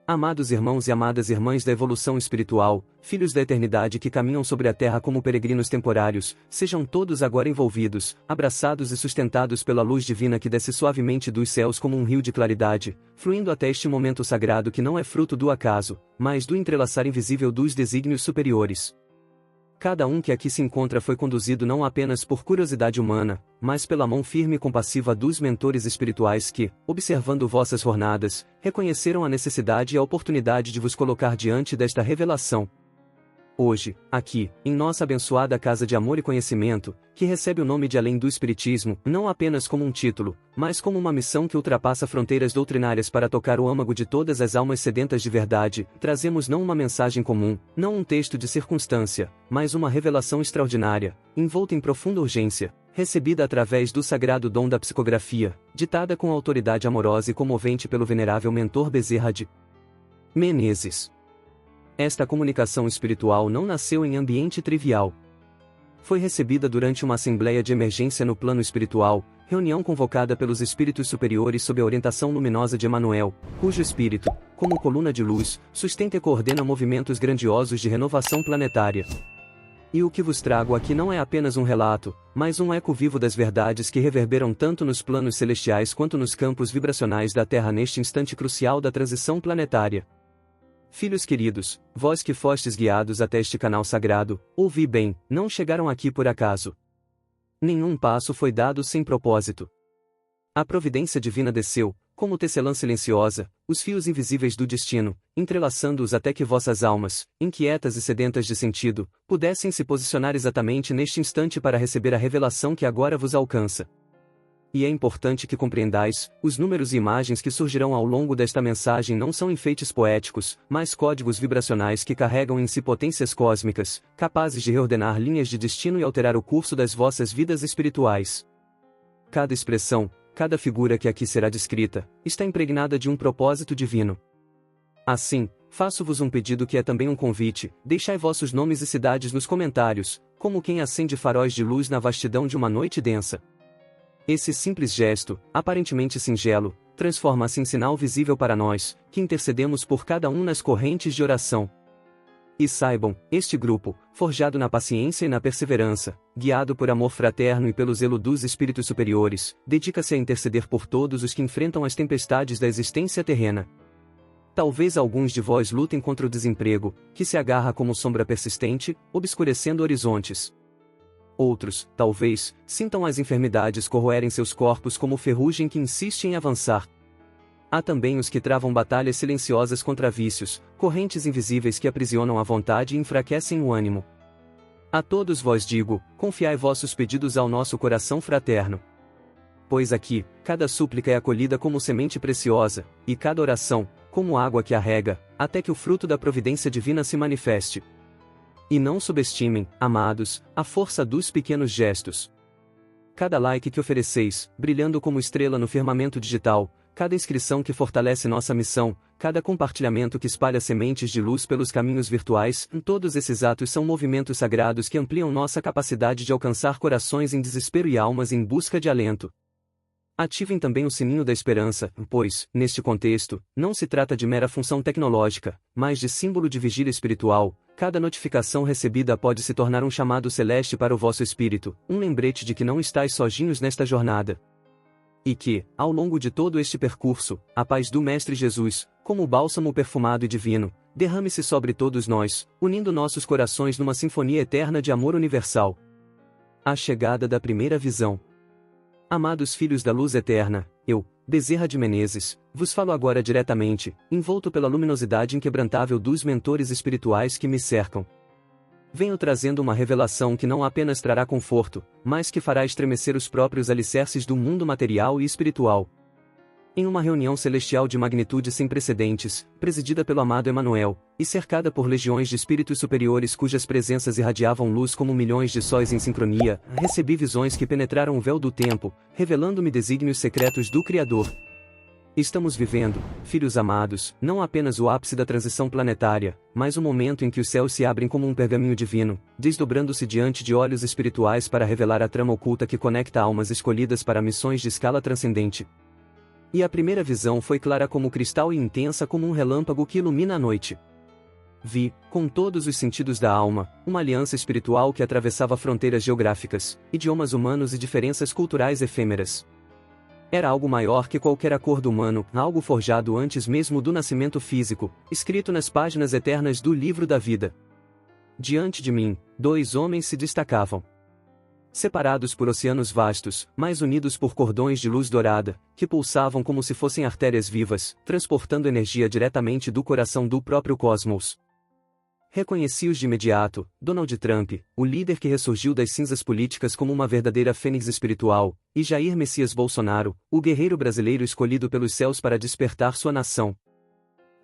Amados irmãos e amadas irmãs da evolução espiritual, filhos da eternidade que caminham sobre a terra como peregrinos temporários, sejam todos agora envolvidos, abraçados e sustentados pela luz divina que desce suavemente dos céus como um rio de claridade, fluindo até este momento sagrado que não é fruto do acaso, mas do entrelaçar invisível dos desígnios superiores. Cada um que aqui se encontra foi conduzido não apenas por curiosidade humana, mas pela mão firme e compassiva dos mentores espirituais que, observando vossas jornadas, reconheceram a necessidade e a oportunidade de vos colocar diante desta revelação. Hoje, aqui, em nossa abençoada casa de amor e conhecimento, que recebe o nome de Além do Espiritismo, não apenas como um título, mas como uma missão que ultrapassa fronteiras doutrinárias para tocar o âmago de todas as almas sedentas de verdade, trazemos não uma mensagem comum, não um texto de circunstância, mas uma revelação extraordinária, envolta em profunda urgência, recebida através do sagrado dom da psicografia, ditada com autoridade amorosa e comovente pelo venerável mentor Bezerra de Menezes. Esta comunicação espiritual não nasceu em ambiente trivial. Foi recebida durante uma assembleia de emergência no plano espiritual, reunião convocada pelos espíritos superiores sob a orientação luminosa de Emmanuel, cujo espírito, como coluna de luz, sustenta e coordena movimentos grandiosos de renovação planetária. E o que vos trago aqui não é apenas um relato, mas um eco vivo das verdades que reverberam tanto nos planos celestiais quanto nos campos vibracionais da Terra neste instante crucial da transição planetária. Filhos queridos, vós que fostes guiados até este canal sagrado, ouvi bem, não chegaram aqui por acaso. Nenhum passo foi dado sem propósito. A providência divina desceu, como tecelã silenciosa, os fios invisíveis do destino, entrelaçando-os até que vossas almas, inquietas e sedentas de sentido, pudessem se posicionar exatamente neste instante para receber a revelação que agora vos alcança. E é importante que compreendais, os números e imagens que surgirão ao longo desta mensagem não são enfeites poéticos, mas códigos vibracionais que carregam em si potências cósmicas, capazes de reordenar linhas de destino e alterar o curso das vossas vidas espirituais. Cada expressão, cada figura que aqui será descrita, está impregnada de um propósito divino. Assim, faço-vos um pedido que é também um convite: deixai vossos nomes e cidades nos comentários, como quem acende faróis de luz na vastidão de uma noite densa. Esse simples gesto, aparentemente singelo, transforma-se em sinal visível para nós, que intercedemos por cada um nas correntes de oração. E saibam, este grupo, forjado na paciência e na perseverança, guiado por amor fraterno e pelo zelo dos espíritos superiores, dedica-se a interceder por todos os que enfrentam as tempestades da existência terrena. Talvez alguns de vós lutem contra o desemprego, que se agarra como sombra persistente, obscurecendo horizontes. Outros, talvez, sintam as enfermidades corroerem seus corpos como ferrugem que insiste em avançar. Há também os que travam batalhas silenciosas contra vícios, correntes invisíveis que aprisionam a vontade e enfraquecem o ânimo. A todos vós digo, confiai vossos pedidos ao nosso coração fraterno. Pois aqui, cada súplica é acolhida como semente preciosa, e cada oração, como água que a rega, até que o fruto da providência divina se manifeste. E não subestimem, amados, a força dos pequenos gestos. Cada like que ofereceis, brilhando como estrela no firmamento digital, cada inscrição que fortalece nossa missão, cada compartilhamento que espalha sementes de luz pelos caminhos virtuais, todos esses atos são movimentos sagrados que ampliam nossa capacidade de alcançar corações em desespero e almas em busca de alento. Ativem também o sininho da esperança, pois, neste contexto, não se trata de mera função tecnológica, mas de símbolo de vigília espiritual. Cada notificação recebida pode se tornar um chamado celeste para o vosso espírito, um lembrete de que não estáis sozinhos nesta jornada. E que, ao longo de todo este percurso, a paz do Mestre Jesus, como bálsamo perfumado e divino, derrame-se sobre todos nós, unindo nossos corações numa sinfonia eterna de amor universal. A chegada da primeira visão. Amados filhos da luz eterna, eu, Bezerra de Menezes, vos falo agora diretamente, envolto pela luminosidade inquebrantável dos mentores espirituais que me cercam. Venho trazendo uma revelação que não apenas trará conforto, mas que fará estremecer os próprios alicerces do mundo material e espiritual. Em uma reunião celestial de magnitude sem precedentes, presidida pelo amado Emmanuel, e cercada por legiões de espíritos superiores cujas presenças irradiavam luz como milhões de sóis em sincronia, recebi visões que penetraram o véu do tempo, revelando-me desígnios secretos do Criador. Estamos vivendo, filhos amados, não apenas o ápice da transição planetária, mas o momento em que os céus se abrem como um pergaminho divino, desdobrando-se diante de olhos espirituais para revelar a trama oculta que conecta almas escolhidas para missões de escala transcendente. E a primeira visão foi clara como cristal e intensa como um relâmpago que ilumina a noite. Vi, com todos os sentidos da alma, uma aliança espiritual que atravessava fronteiras geográficas, idiomas humanos e diferenças culturais efêmeras. Era algo maior que qualquer acordo humano, algo forjado antes mesmo do nascimento físico, escrito nas páginas eternas do livro da vida. Diante de mim, dois homens se destacavam. Separados por oceanos vastos, mas unidos por cordões de luz dourada, que pulsavam como se fossem artérias vivas, transportando energia diretamente do coração do próprio cosmos. Reconheci-os de imediato: Donald Trump, o líder que ressurgiu das cinzas políticas como uma verdadeira fênix espiritual, e Jair Messias Bolsonaro, o guerreiro brasileiro escolhido pelos céus para despertar sua nação.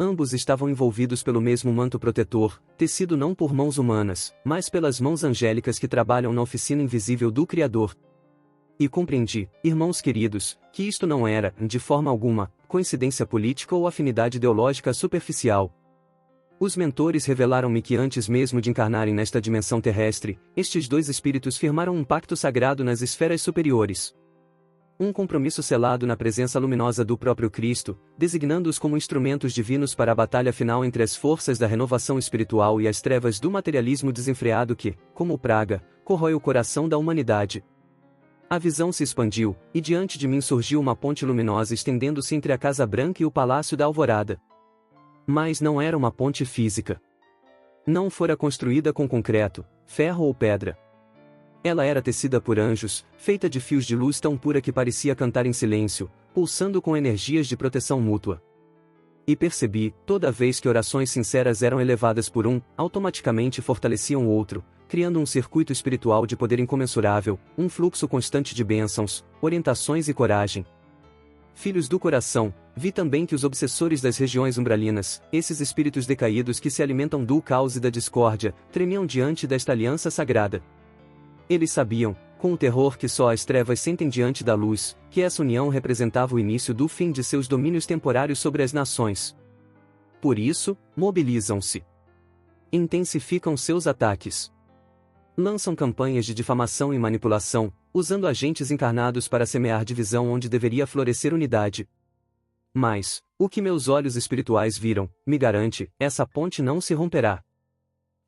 Ambos estavam envolvidos pelo mesmo manto protetor, tecido não por mãos humanas, mas pelas mãos angélicas que trabalham na oficina invisível do Criador. E compreendi, irmãos queridos, que isto não era, de forma alguma, coincidência política ou afinidade ideológica superficial. Os mentores revelaram-me que antes mesmo de encarnarem nesta dimensão terrestre, estes dois espíritos firmaram um pacto sagrado nas esferas superiores. Um compromisso selado na presença luminosa do próprio Cristo, designando-os como instrumentos divinos para a batalha final entre as forças da renovação espiritual e as trevas do materialismo desenfreado que, como praga, corrói o coração da humanidade. A visão se expandiu, e diante de mim surgiu uma ponte luminosa estendendo-se entre a Casa Branca e o Palácio da Alvorada. Mas não era uma ponte física. Não fora construída com concreto, ferro ou pedra. Ela era tecida por anjos, feita de fios de luz tão pura que parecia cantar em silêncio, pulsando com energias de proteção mútua. E percebi, toda vez que orações sinceras eram elevadas por um, automaticamente fortaleciam o outro, criando um circuito espiritual de poder incomensurável, um fluxo constante de bênçãos, orientações e coragem. Filhos do coração, vi também que os obsessores das regiões umbralinas, esses espíritos decaídos que se alimentam do caos e da discórdia, tremiam diante desta aliança sagrada. Eles sabiam, com o terror que só as trevas sentem diante da luz, que essa união representava o início do fim de seus domínios temporários sobre as nações. Por isso, mobilizam-se. Intensificam seus ataques. Lançam campanhas de difamação e manipulação, usando agentes encarnados para semear divisão onde deveria florescer unidade. Mas, o que meus olhos espirituais viram, me garante, essa ponte não se romperá.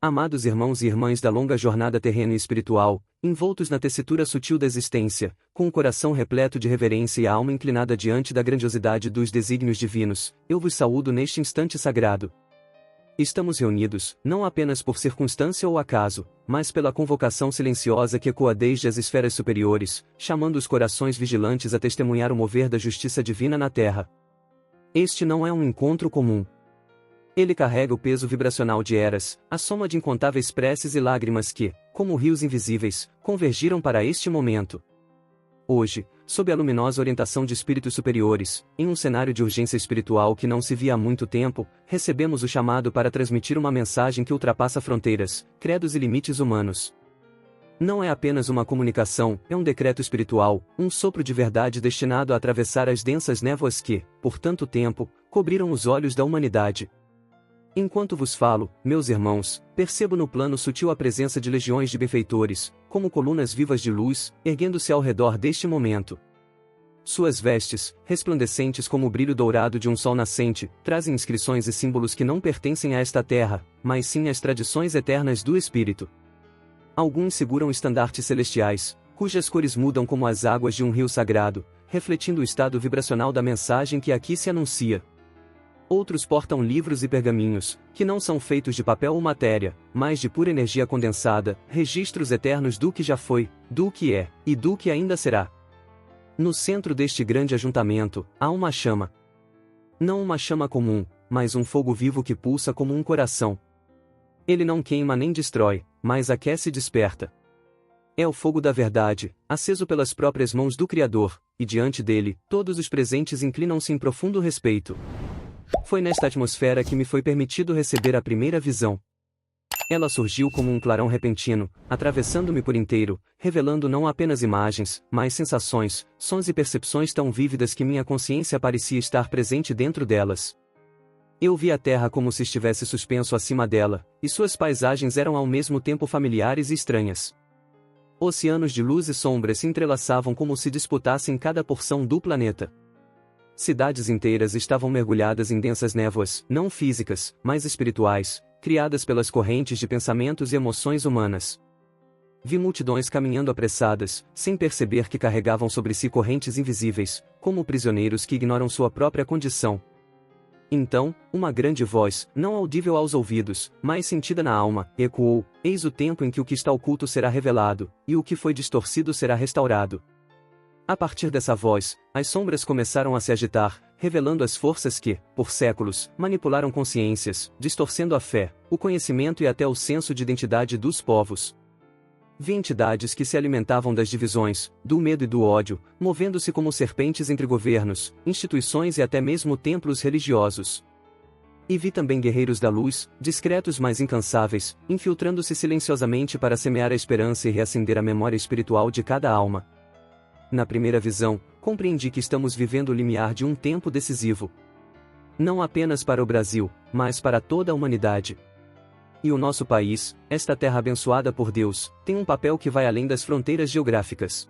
Amados irmãos e irmãs da longa jornada terrena e espiritual, envoltos na tessitura sutil da existência, com o coração repleto de reverência e a alma inclinada diante da grandiosidade dos desígnios divinos, eu vos saúdo neste instante sagrado. Estamos reunidos, não apenas por circunstância ou acaso, mas pela convocação silenciosa que ecoa desde as esferas superiores, chamando os corações vigilantes a testemunhar o mover da justiça divina na Terra. Este não é um encontro comum. Ele carrega o peso vibracional de eras, a soma de incontáveis preces e lágrimas que, como rios invisíveis, convergiram para este momento. Hoje, sob a luminosa orientação de espíritos superiores, em um cenário de urgência espiritual que não se via há muito tempo, recebemos o chamado para transmitir uma mensagem que ultrapassa fronteiras, credos e limites humanos. Não é apenas uma comunicação, é um decreto espiritual, um sopro de verdade destinado a atravessar as densas névoas que, por tanto tempo, cobriram os olhos da humanidade. Enquanto vos falo, meus irmãos, percebo no plano sutil a presença de legiões de benfeitores, como colunas vivas de luz, erguendo-se ao redor deste momento. Suas vestes, resplandecentes como o brilho dourado de um sol nascente, trazem inscrições e símbolos que não pertencem a esta terra, mas sim às tradições eternas do Espírito. Alguns seguram estandartes celestiais, cujas cores mudam como as águas de um rio sagrado, refletindo o estado vibracional da mensagem que aqui se anuncia. Outros portam livros e pergaminhos, que não são feitos de papel ou matéria, mas de pura energia condensada, registros eternos do que já foi, do que é, e do que ainda será. No centro deste grande ajuntamento, há uma chama. Não uma chama comum, mas um fogo vivo que pulsa como um coração. Ele não queima nem destrói, mas aquece e desperta. É o fogo da verdade, aceso pelas próprias mãos do Criador, e diante dele, todos os presentes inclinam-se em profundo respeito. Foi nesta atmosfera que me foi permitido receber a primeira visão. Ela surgiu como um clarão repentino, atravessando-me por inteiro, revelando não apenas imagens, mas sensações, sons e percepções tão vívidas que minha consciência parecia estar presente dentro delas. Eu vi a terra como se estivesse suspenso acima dela, e suas paisagens eram ao mesmo tempo familiares e estranhas. Oceanos de luz e sombras se entrelaçavam como se disputassem cada porção do planeta. Cidades inteiras estavam mergulhadas em densas névoas, não físicas, mas espirituais, criadas pelas correntes de pensamentos e emoções humanas. Vi multidões caminhando apressadas, sem perceber que carregavam sobre si correntes invisíveis, como prisioneiros que ignoram sua própria condição. Então, uma grande voz, não audível aos ouvidos, mas sentida na alma, ecoou: eis o tempo em que o que está oculto será revelado, e o que foi distorcido será restaurado. A partir dessa voz, as sombras começaram a se agitar, revelando as forças que, por séculos, manipularam consciências, distorcendo a fé, o conhecimento e até o senso de identidade dos povos. Vi entidades que se alimentavam das divisões, do medo e do ódio, movendo-se como serpentes entre governos, instituições e até mesmo templos religiosos. E vi também guerreiros da luz, discretos mas incansáveis, infiltrando-se silenciosamente para semear a esperança e reacender a memória espiritual de cada alma. Na primeira visão, compreendi que estamos vivendo o limiar de um tempo decisivo. Não apenas para o Brasil, mas para toda a humanidade. E o nosso país, esta terra abençoada por Deus, tem um papel que vai além das fronteiras geográficas.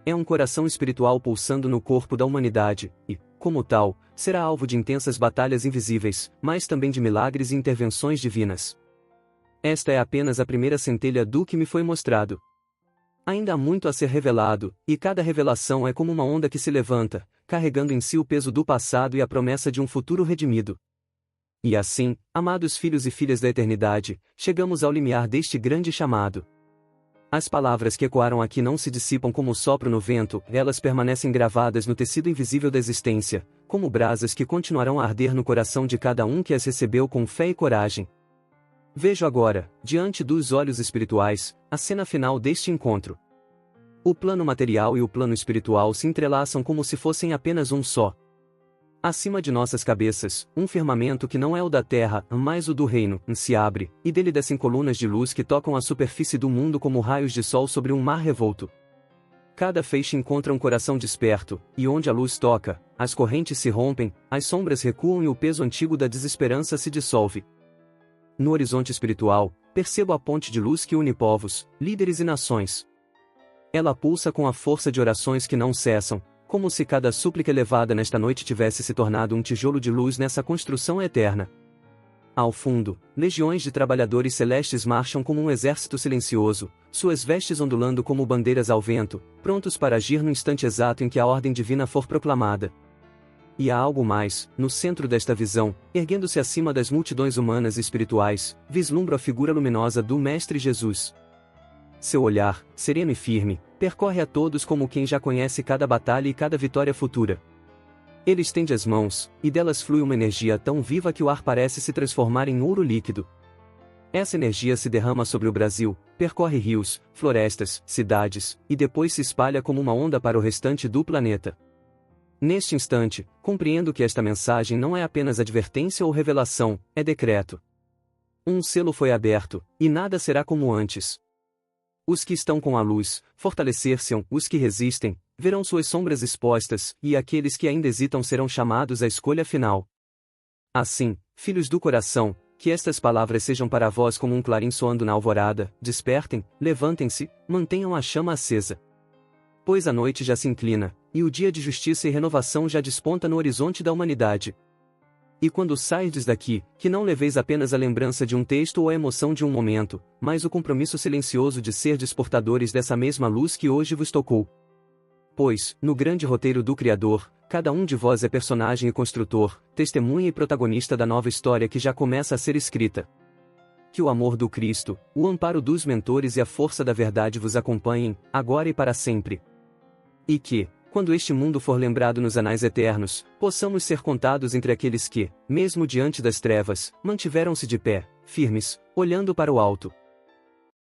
É um coração espiritual pulsando no corpo da humanidade, e, como tal, será alvo de intensas batalhas invisíveis, mas também de milagres e intervenções divinas. Esta é apenas a primeira centelha do que me foi mostrado. Ainda há muito a ser revelado, e cada revelação é como uma onda que se levanta, carregando em si o peso do passado e a promessa de um futuro redimido. E assim, amados filhos e filhas da eternidade, chegamos ao limiar deste grande chamado. As palavras que ecoaram aqui não se dissipam como o sopro no vento, elas permanecem gravadas no tecido invisível da existência, como brasas que continuarão a arder no coração de cada um que as recebeu com fé e coragem. Vejo agora, diante dos olhos espirituais, a cena final deste encontro. O plano material e o plano espiritual se entrelaçam como se fossem apenas um só. Acima de nossas cabeças, um firmamento que não é o da terra, mas o do reino, se abre, e dele descem colunas de luz que tocam a superfície do mundo como raios de sol sobre um mar revolto. Cada feixe encontra um coração desperto, e onde a luz toca, as correntes se rompem, as sombras recuam e o peso antigo da desesperança se dissolve. No horizonte espiritual, percebo a ponte de luz que une povos, líderes e nações. Ela pulsa com a força de orações que não cessam, como se cada súplica elevada nesta noite tivesse se tornado um tijolo de luz nessa construção eterna. Ao fundo, legiões de trabalhadores celestes marcham como um exército silencioso, suas vestes ondulando como bandeiras ao vento, prontos para agir no instante exato em que a ordem divina for proclamada. E há algo mais, no centro desta visão, erguendo-se acima das multidões humanas e espirituais, vislumbro a figura luminosa do Mestre Jesus. Seu olhar, sereno e firme, percorre a todos como quem já conhece cada batalha e cada vitória futura. Ele estende as mãos, e delas flui uma energia tão viva que o ar parece se transformar em ouro líquido. Essa energia se derrama sobre o Brasil, percorre rios, florestas, cidades, e depois se espalha como uma onda para o restante do planeta. Neste instante, compreendo que esta mensagem não é apenas advertência ou revelação, é decreto. Um selo foi aberto, e nada será como antes. Os que estão com a luz, fortalecer-se-ão, os que resistem, verão suas sombras expostas, e aqueles que ainda hesitam serão chamados à escolha final. Assim, filhos do coração, que estas palavras sejam para vós como um clarim soando na alvorada, despertem, levantem-se, mantenham a chama acesa. Pois a noite já se inclina, e o dia de justiça e renovação já desponta no horizonte da humanidade. E quando sairdes daqui, que não leveis apenas a lembrança de um texto ou a emoção de um momento, mas o compromisso silencioso de serdes portadores dessa mesma luz que hoje vos tocou. Pois, no grande roteiro do Criador, cada um de vós é personagem e construtor, testemunha e protagonista da nova história que já começa a ser escrita. Que o amor do Cristo, o amparo dos mentores e a força da verdade vos acompanhem, agora e para sempre. E que, quando este mundo for lembrado nos anais eternos, possamos ser contados entre aqueles que, mesmo diante das trevas, mantiveram-se de pé, firmes, olhando para o alto.